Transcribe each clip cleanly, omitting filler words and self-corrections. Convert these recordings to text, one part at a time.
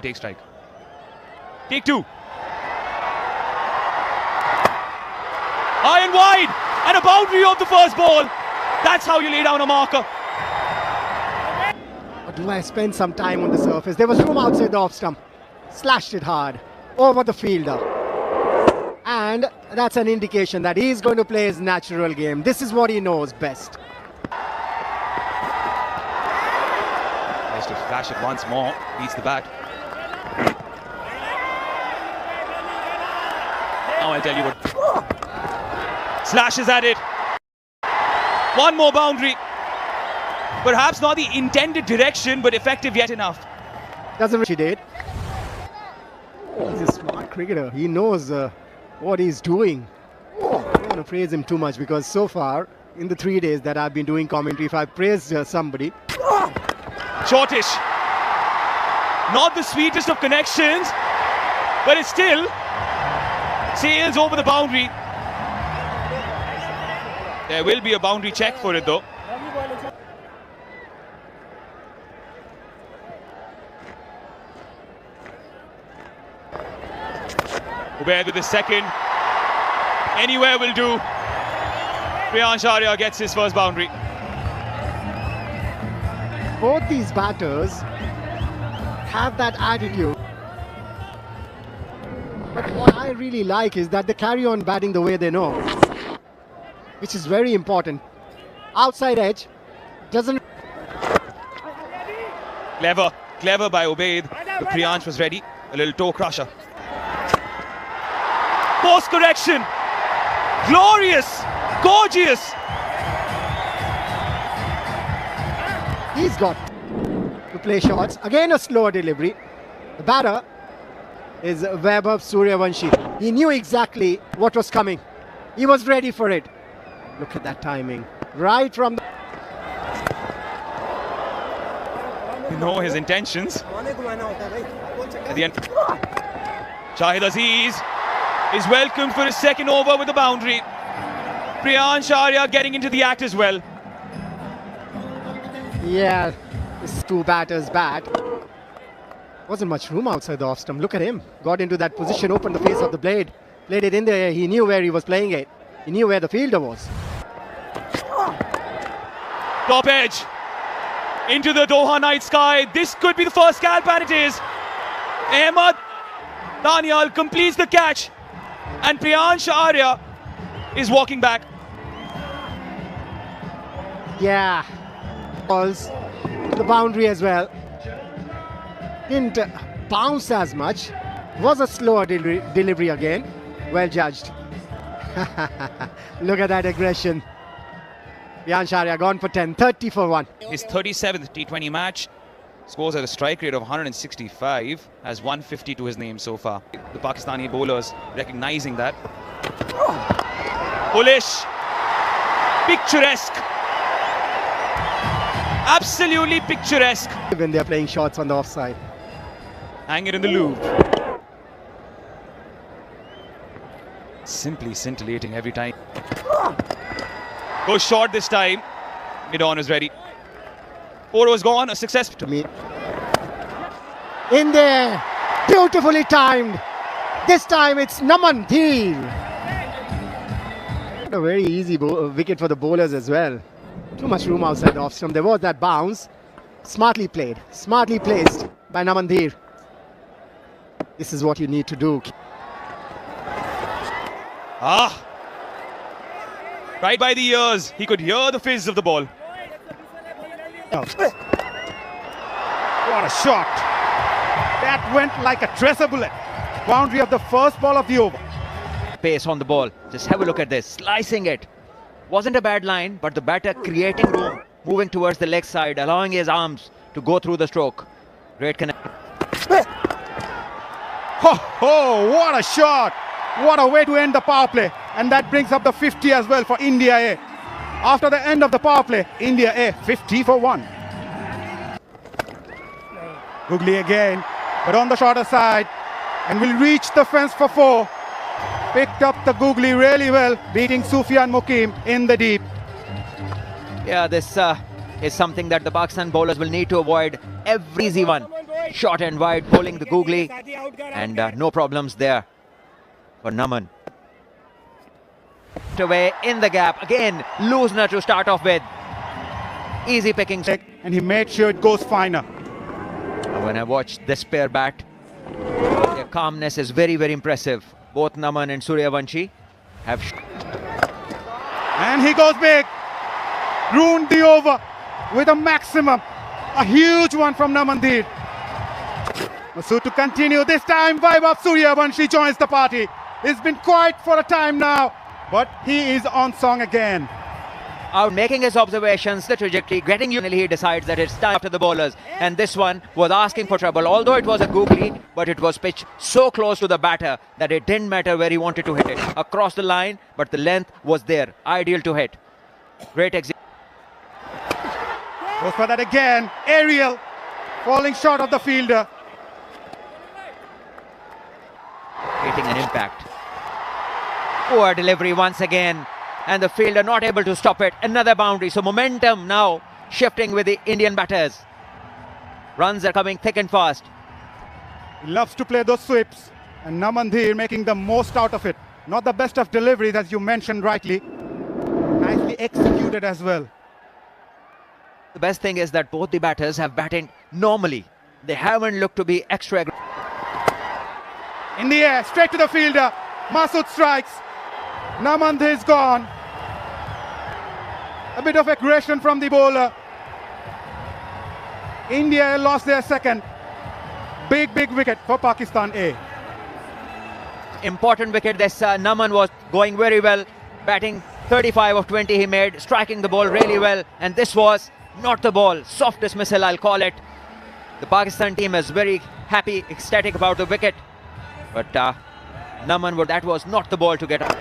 take strike. Take two. High and wide, and a boundary of the first ball. That's how you lay down a marker. Abdullah spent some time on the surface. There was room outside the off stump. Slashed it hard over the fielder. And that's an indication that he's going to play his natural game. This is what he knows best. Nice to flash it once more. Beats the bat. Now I'll tell you what. Slashes at it. One more boundary. Perhaps not the intended direction, but effective yet enough. Doesn't really did. He's a smart cricketer. He knows what he's doing. I don't want to praise him too much because so far, in the 3 days that I've been doing commentary, if I praised somebody. Shortish. Not the sweetest of connections, but it still sails over the boundary. There will be a boundary check for it though. Ubaid with the second. Anywhere will do. Priyansh Arya gets his first boundary. Both these batters have that attitude. But what I really like is that they carry on batting the way they know, which is very important. Outside edge doesn't... Clever by Ubaid. But Priyansh was ready. A little toe crusher. Post correction. Glorious. Gorgeous. He's got to play shots. Again a slower delivery. The batter is Vaibhav Suryavanshi. He knew exactly what was coming. He was ready for it. Look at that timing. Right from the... You know his intentions. At the end. Shahid Aziz is welcomed for his second over with a boundary. Priyansh Arya getting into the act as well. Yeah, this two batters bat. Wasn't much room outside the off stump. Look at him. Got into that position, opened the face of the blade. Played it in there. He knew where he was playing it. He knew where the fielder was. Top edge. Into the Doha night sky. This could be the first scalp, and it is. Ahmed Daniel completes the catch. And Priyansh Arya is walking back. Yeah. Balls. The boundary as well. Didn't bounce as much. Was a slower delivery again. Well judged. Look at that aggression. Priyansh Arya gone for 10, 30 for 1. His 37th T20 match. Scores at a strike rate of 165. Has 150 to his name so far. The Pakistani bowlers recognizing that. Bullish. Picturesque. Absolutely picturesque. When they're playing shots on the offside. Hang it in the loop. Simply scintillating every time. Goes short this time. Mid-on is ready. 4 was gone. A success to me. In there. Beautifully timed. This time it's Naman Dhir. A very easy wicket for the bowlers as well. Too much room outside the off stump. There was that bounce. Smartly played. Smartly placed by Naman Dhir. This is what you need to do. Right by the ears. He could hear the fizz of the ball. What a shot. That went like a tracer bullet. Boundary of the first ball of the over. Pace on the ball. Just have a look at this. Slicing it. Wasn't a bad line, but the batter creating room, moving towards the leg side, allowing his arms to go through the stroke. Great connect. Oh, what a shot. What a way to end the power play. And that brings up the 50 as well for India A. After the end of the power play, India A 50 for 1. Googly again, but on the shorter side, and will reach the fence for 4. Picked up the Googly really well, beating Sufyan Mukim in the deep. Yeah, this is something that the Pakistan bowlers will need to avoid. Every easy one. Short and wide, bowling the googly, and no problems there for Naman. Away in the gap again. Loosener to start off with. Easy picking. And he made sure it goes finer. When I watched this pair bat, their calmness is very, very impressive. Both Naman and Suryavanshi have. And he goes big. Ruined the over with a maximum. A huge one from Namandeep. Masood to continue. This time Vaibhav Suryavanshi joins the party. It's been quiet for a time now, but he is on song again. Out making his observations, the trajectory, getting you. He decides that it's time after the bowlers, and this one was asking for trouble. Although it was a googly, but it was pitched so close to the batter that it didn't matter where he wanted to hit it. Across the line, but the length was there, ideal to hit. Great execution. Goes for that again. Aerial, falling short of the fielder. Creating an impact. Poor delivery once again. And the fielder not able to stop it. Another boundary. So momentum now shifting with the Indian batters. Runs are coming thick and fast. He loves to play those sweeps. And Namandeep making the most out of it. Not the best of deliveries, as you mentioned rightly. Nicely executed as well. The best thing is that both the batters have batted normally. They haven't looked to be extra. In the air, straight to the fielder. Masood strikes. Namandeep is gone. A bit of aggression from the bowler. India lost their second. Big wicket for Pakistan A. Important wicket. This Naman was going very well. Batting 35 of 20 he made. Striking the ball really well. And this was not the ball. Soft dismissal, I'll call it. The Pakistan team is very happy, ecstatic about the wicket. But Naman, that was not the ball to get up.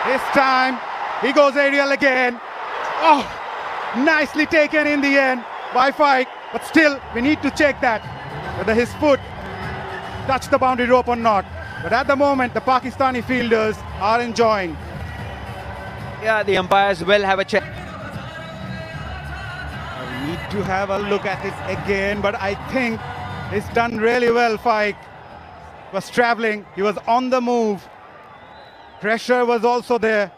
This time, he goes aerial again. Oh, nicely taken in the end by Fike. But still, we need to check that, whether his foot touched the boundary rope or not. But at the moment, the Pakistani fielders are enjoying. Yeah, the umpires will have a check. We need to have a look at it again, but I think it's done really well. Fike was traveling, he was on the move. Pressure was also there,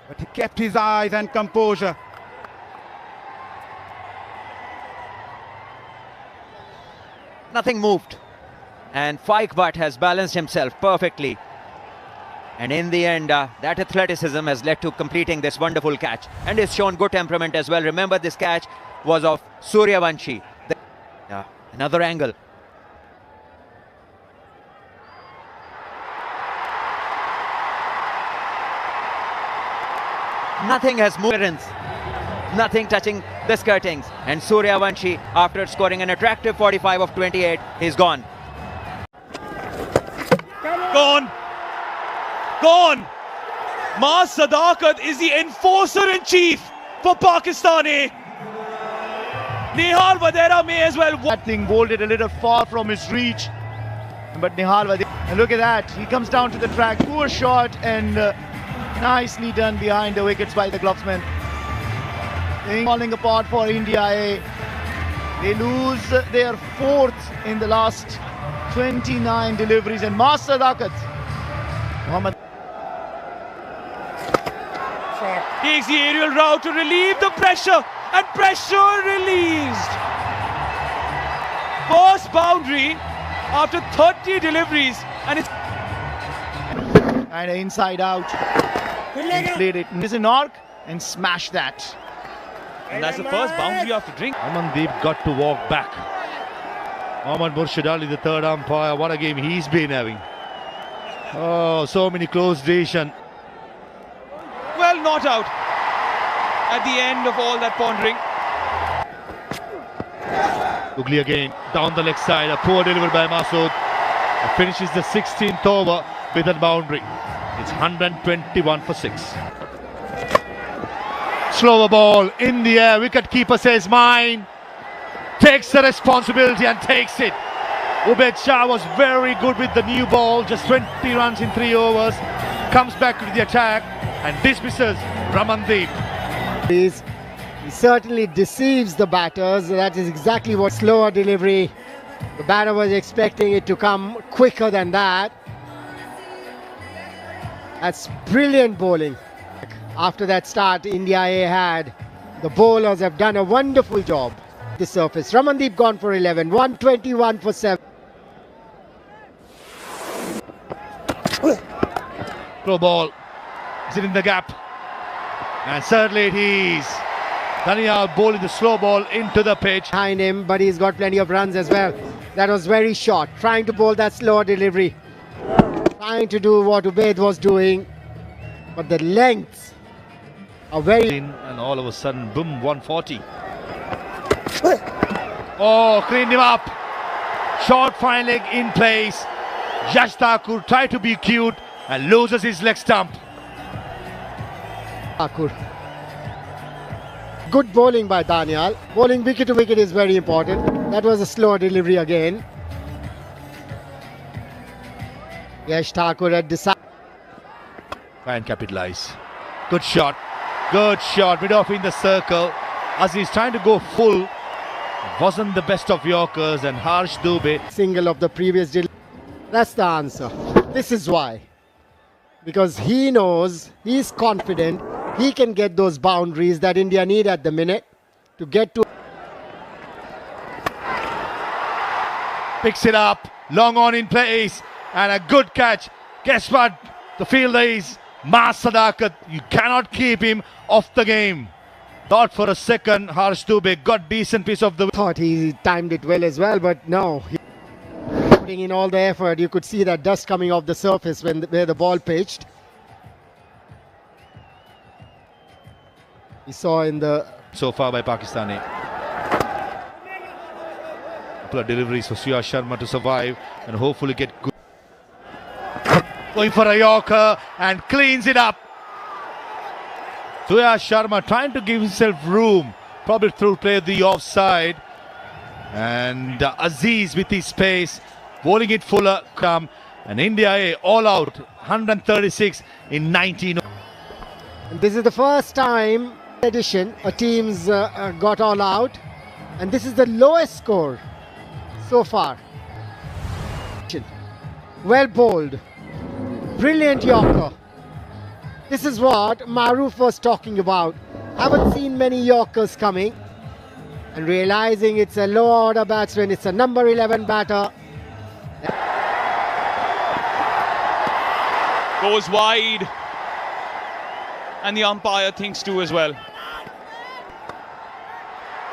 but he kept his eyes and composure. Nothing moved. And Fike Butt has balanced himself perfectly. And in the end, that athleticism has led to completing this wonderful catch. And it's shown good temperament as well. Remember, this catch was of Suryavanshi. Another angle. Nothing has moved. Nothing touching the skirtings. And Suryavanshi, after scoring an attractive 45 of 28, is gone. Gone. Gone. Maaz Sadakat is the enforcer-in-chief for Pakistan A. Nehal Vadera may as well. That thing bowled it a little far from his reach. But Nehal Vadera, and look at that. He comes down to the track. Poor shot and nicely done behind the wickets by the gloves,man. Falling apart for India A. They lose their fourth in the last 29 deliveries. And Maaz Sadakat, Mohammad takes the aerial route to relieve the pressure, and pressure released. First boundary after 30 deliveries, and it's and inside out. He played it in an arc and smashed that. and that's the first boundary after drink. Namandeep got to walk back. Mohammad Murshid Ali, the third umpire, what a game he's been having. Oh, so many close decisions. Well, not out at the end of all that pondering. Googly again, down the leg side, a poor delivery by Masood. Finishes the 16th over with a boundary. It's 121 for 6. Slower ball in the air, wicket-keeper says mine. Takes the responsibility and takes it. Ubaid Shah was very good with the new ball, just 20 runs in 3 overs. Comes back to the attack and dismisses Ramandeep. He certainly deceives the batters. That is exactly what slower delivery The batter was expecting it to come quicker than that. That's brilliant bowling. After that start India A had, the bowlers have done a wonderful job. The surface. Ramandeep gone for 11, 121 for 7. Throw ball. Is it in the gap? And certainly it is. Daniel bowling the slow ball into the pitch. Behind him, but he's got plenty of runs as well. That was very short. Trying to bowl that slower delivery. Trying to do what Ubaid was doing. But the lengths are very... And all of a sudden, boom, 140. Oh, cleaned him up. Short fine leg in place. Yash Thakur tried to be cute and loses his leg stump. Thakur. Good bowling by Daniel. Bowling wicket to wicket is very important. That was a slower delivery again. Yash Thakur had decided. Try and capitalize. Good shot. Good shot. Mid off in the circle. As he's trying to go full. Wasn't the best of Yorkers, and Harsh Dubey. Single of the previous delivery. That's the answer. This is why. Because he knows, he's confident, he can get those boundaries that India need at the minute to get to. Picks it up. Long on in place. And a good catch. Guess what? The fielder is Maas Sadakat. You cannot keep him off the game. Thought for a second, Harsh Dubey got decent piece of the... Thought he timed it well as well, but no. Putting in all the effort, you could see that dust coming off the surface where the ball pitched. We saw in the... So far by Pakistani. Couple of deliveries for Suya Sharma to survive and hopefully get good. Going for a Yorker and cleans it up. Suya Sharma trying to give himself room, probably through play the offside. And Aziz with his pace, bowling it fuller, come. And India A all out, 136 in 19. And this is the first time edition a team's got all out. And this is the lowest score so far. Well bowled. Brilliant Yorker. This is what Maroof was talking about. Haven't seen many Yorkers coming. And realizing it's a low order batsman, it's a number 11 batter. Goes wide. And the umpire thinks too as well.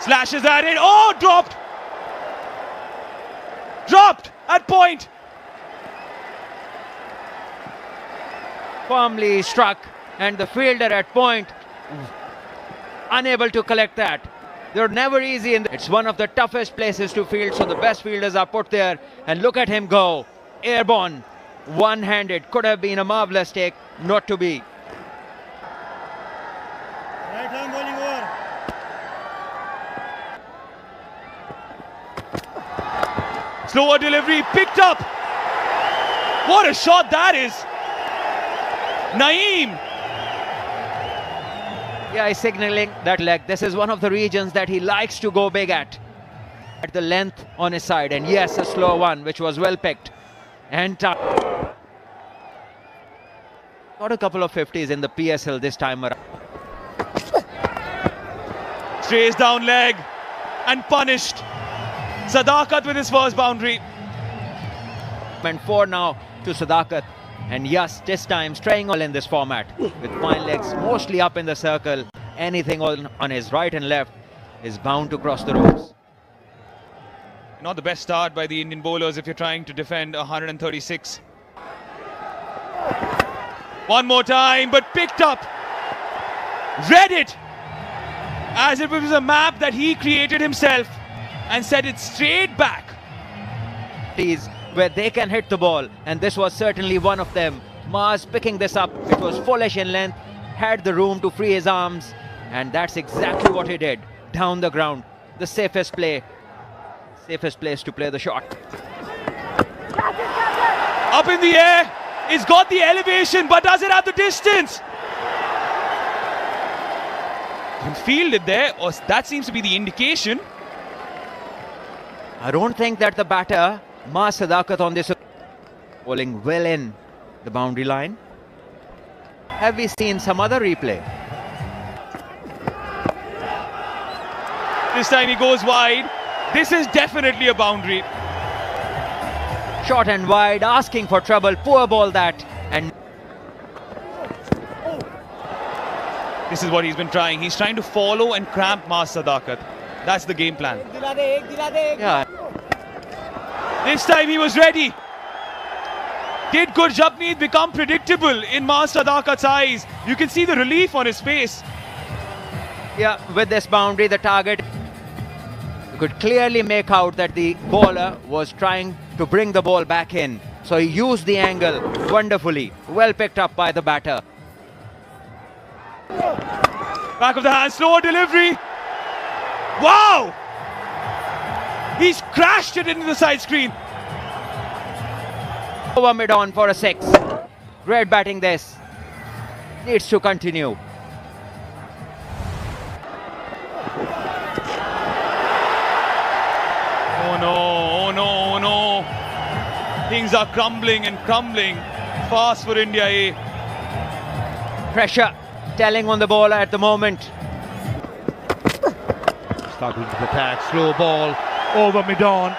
Slashes at it. Oh, dropped. Dropped at point. Firmly struck, and the fielder at point unable to collect that. They're never easy it's one of the toughest places to field, so the best fielders are put there, and look at him go. Airborne, one-handed. Could have been a marvelous take, not to be. Right arm bowling over. Slower delivery, picked up. What a shot that is. Naeem. Yeah, he's signaling that leg. This is one of the regions that he likes to go big at the length on his side. And yes, a slow one, which was well picked. And got a couple of 50s in the PSL this time around. Strays down leg and punished. Sadakat with his first boundary. And 4 now to Sadakat. And yes, this time straying all in this format with fine legs mostly up in the circle. Anything on his right and left is bound to cross the ropes. Not the best start by the Indian bowlers if you're trying to defend 136. One more time, but picked up. Read it as if it was a map that he created himself and set it straight back. Where they can hit the ball, and this was certainly one of them. Maas picking this up. It was fullish in length, had the room to free his arms, and that's exactly what he did. Down the ground, the safest place to play the shot. Up in the air, it's got the elevation, but does it have the distance? Can field it there, or that seems to be the indication. I don't think that the batter, Ma Sadakat, on this bowling well in the boundary line. Have we seen some other replay? This time he goes wide. This is definitely a boundary. Short and wide, asking for trouble. Poor ball that. And This is what he's been trying. He's trying to follow and cramp Maas Sadakat. That's the game plan. yeah, This time he was ready. Did Gurjapneet become predictable in Maas Sadakat's eyes? You can see the relief on his face. yeah, with this boundary, the target, you could clearly make out that the bowler was trying to bring the ball back in. So he used the angle wonderfully. Well picked up by the batter. Back of the hand, slower delivery. Wow! He's crashed it into the side screen. Over mid-on for a 6. Great batting this. Needs to continue. Oh no, oh no, oh no. Things are crumbling and crumbling fast for India A. Pressure telling on the bowler at the moment. Struggling to attack, slow ball over mid-on.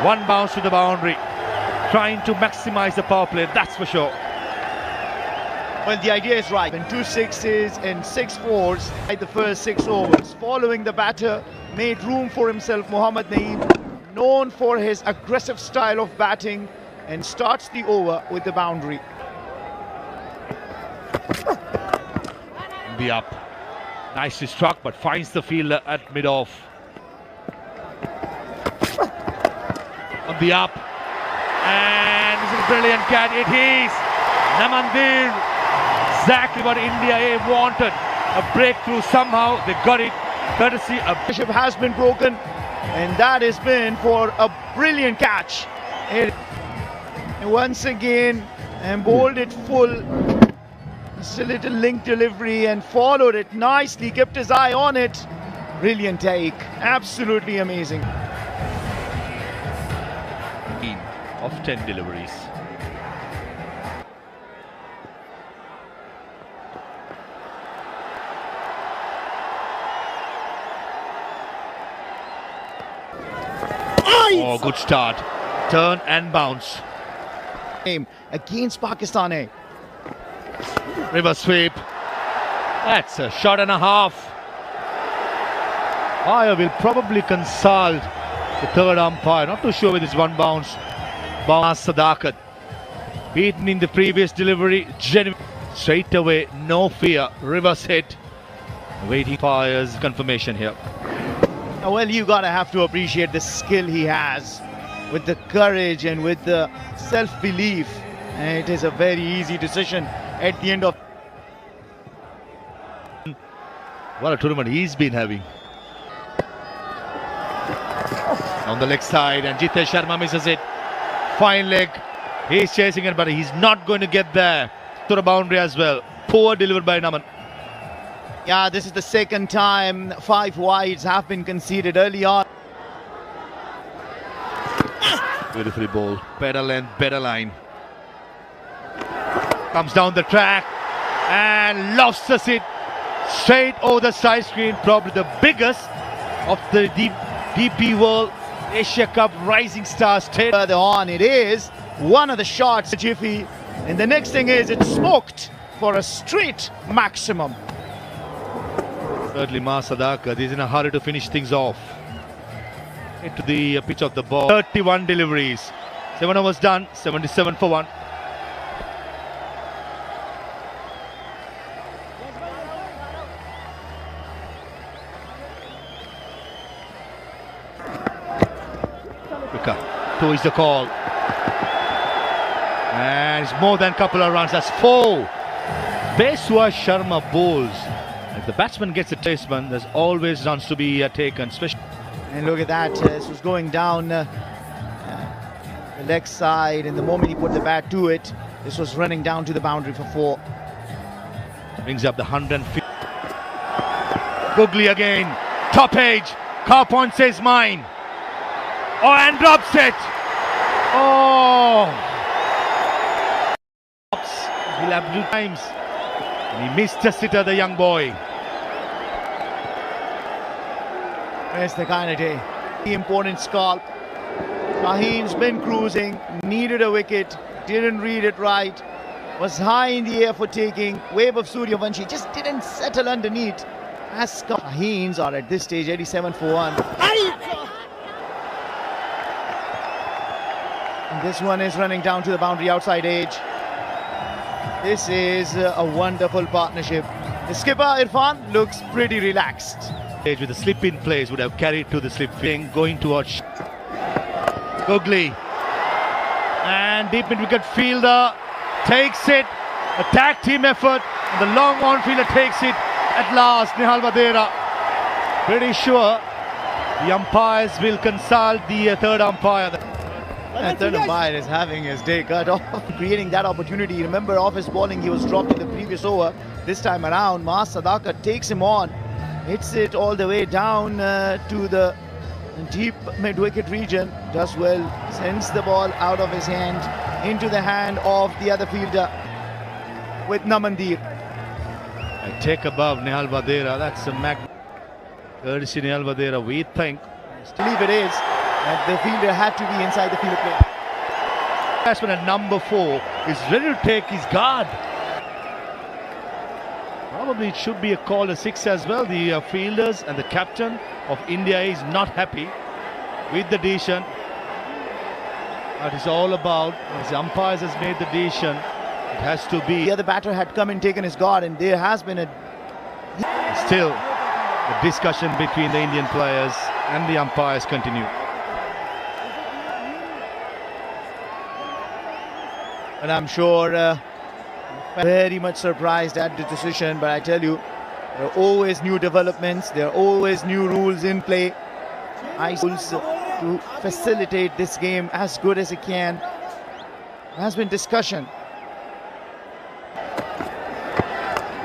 One bounce to the boundary. Trying to maximize the power play, that's for sure. Well, the idea is right. And 2 sixes and 6 fours at the first 6 overs. Following the batter, made room for himself, Mohammad Naeem, known for his aggressive style of batting, and starts the over with the boundary. The up. Nicely struck, but finds the fielder at mid-off. On the up. And this is a brilliant catch. It is Namandir. Exactly what India A wanted. A breakthrough somehow. They got it. Courtesy of Bishop has been broken, and that has been for a brilliant catch. And once again, and bowled it full. Just a little link delivery and followed it nicely, kept his eye on it. Brilliant take, absolutely amazing. of 10 deliveries. Oh, good start. Turn and bounce. Against Pakistan. Reverse sweep. That's a shot and a half. I will probably consult the third umpire. Not too sure with this one bounce. Maas Sadakat. Beaten in the previous delivery. Straight away, no fear. Reverse hit. Waiting fires confirmation here. Well, you gotta have to appreciate the skill he has, with the courage and with the self-belief. And it is a very easy decision at the end of. What a tournament he's been having. On the leg side, and Jitesh Sharma misses it. Fine leg. He's chasing it, but he's not going to get there. To the boundary as well. Poor delivered by Naman. Yeah, this is the second time 5 wides have been conceded early on. Beautifully bowled. Better length, better line. Comes down the track and lobsters it straight over the side screen. Probably the biggest of the DP World Asia Cup Rising Stars. Further on, it is one of the shots, Jiffy. And the next thing is it's smoked for a straight maximum. Thirdly, Maas Sadakat is in a hurry to finish things off. Into the pitch of the ball. 31 deliveries. 7 overs done. 77 for 1. Quicker. 2 is the call. And it's more than a couple of runs. That's 4. Peswa Sharma bowls. If the batsman gets a baseman, there's always runs to be taken. Especially. And look at that, this was going down the leg side, and the moment he put the bat to it, this was running down to the boundary for 4. Brings up the 150. Googly again. Top edge. Car point says mine. Oh, and drops it. Oh. He'll have two times. And he missed a sitter, the young boy. It's the kind of day. The important scalp. Shaheen's been cruising, needed a wicket, didn't read it right, was high in the air for taking. Wave of Suryavanshi just didn't settle underneath. As Shaheens are at this stage 87 for 1. And this one is running down to the boundary outside edge. This is a wonderful partnership. The skipper Irfan looks pretty relaxed. With the slip-in plays would have carried to the slip thing, going towards Gogli. And deep mid-wicket fielder takes it. A tag team effort. And the long on-fielder takes it at last. Nihal Vadera. Pretty sure the umpires will consult the third umpire. And third umpire is having his day cut off, creating that opportunity. Remember, off his bowling, he was dropped in the previous over. This time around, Maaz Sadakat takes him on, hits it all the way down to the deep mid-wicket region. Does well, sends the ball out of his hand into the hand of the other fielder with Namandeep. I take above Nihal Vadera. That's a courtesy Nihal Vadera, we think. I believe it is. And the fielder had to be inside the field of play. Batsman at number 4 is ready to take his guard. Probably it should be a call, a 6 as well. The fielders and the captain of India is not happy with the decision. That is all about, as the umpires has made the decision, it has to be. The other batter had come and taken his guard, and there has been a... Still, the discussion between the Indian players and the umpires continue. And I'm sure very much surprised at the decision, but I tell you, there are always new developments, there are always new rules in play. Rules to facilitate this game as good as it can. There has been discussion.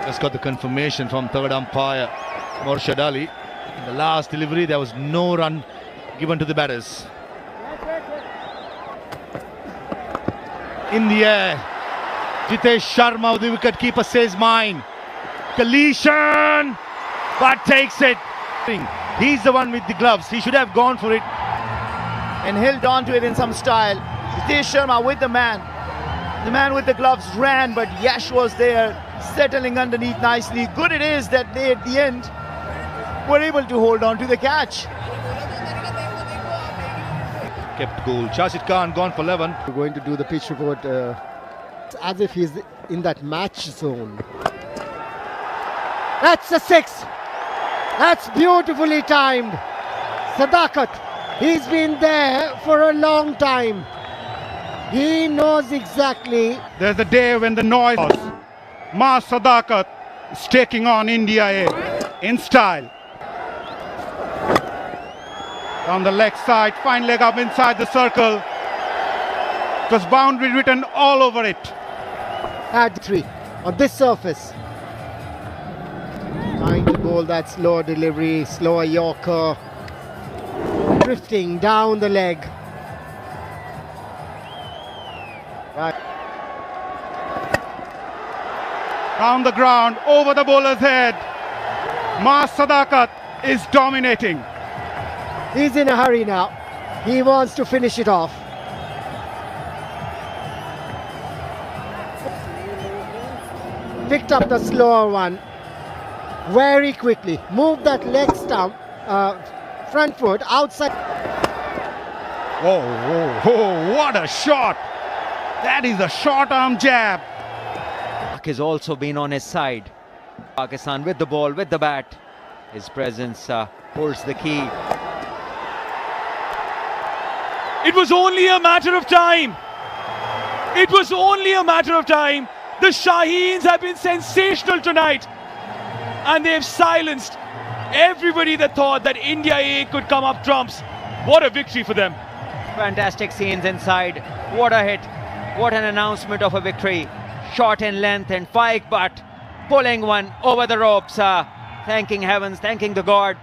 Just got the confirmation from third umpire Morshad Ali. In the last delivery, there was no run given to the batters. In the air, Jitesh Sharma, the wicketkeeper, says mine. Collision, but takes it. He's the one with the gloves. He should have gone for it. And held on to it in some style. Jitesh Sharma with the man. The man with the gloves ran, but Yash was there, settling underneath nicely. Good it is that they, at the end, were able to hold on to the catch. Kept cool. Shashid Khan gone for 11. We're going to do the pitch report as if he's in that match zone. That's a 6. That's beautifully timed. Sadakat, he's been there for a long time. He knows exactly. There's a day when the noise. Maaz Sadakat is taking on India A in style. On the leg side, fine leg up inside the circle. It was boundary written all over it. At 3 on this surface. Trying to bowl that slower delivery, slower Yorker. Drifting down the leg. Right. Down the ground, over the bowler's head. Maaz Sadakat is dominating. He's in a hurry now. He wants to finish it off. Picked up the slower one very quickly. Moved that leg stump, front foot outside. Oh, what a shot! That is a short arm jab. Has also been on his side. Pakistan with the ball, with the bat. His presence holds the key. It was only a matter of time. It was only a matter of time. The Shaheens have been sensational tonight. And they've silenced everybody that thought that India A could come up trumps. What a victory for them. Fantastic scenes inside. What a hit. What an announcement of a victory. Short in length and Faik Butt pulling one over the ropes. Thanking heavens, thanking the God.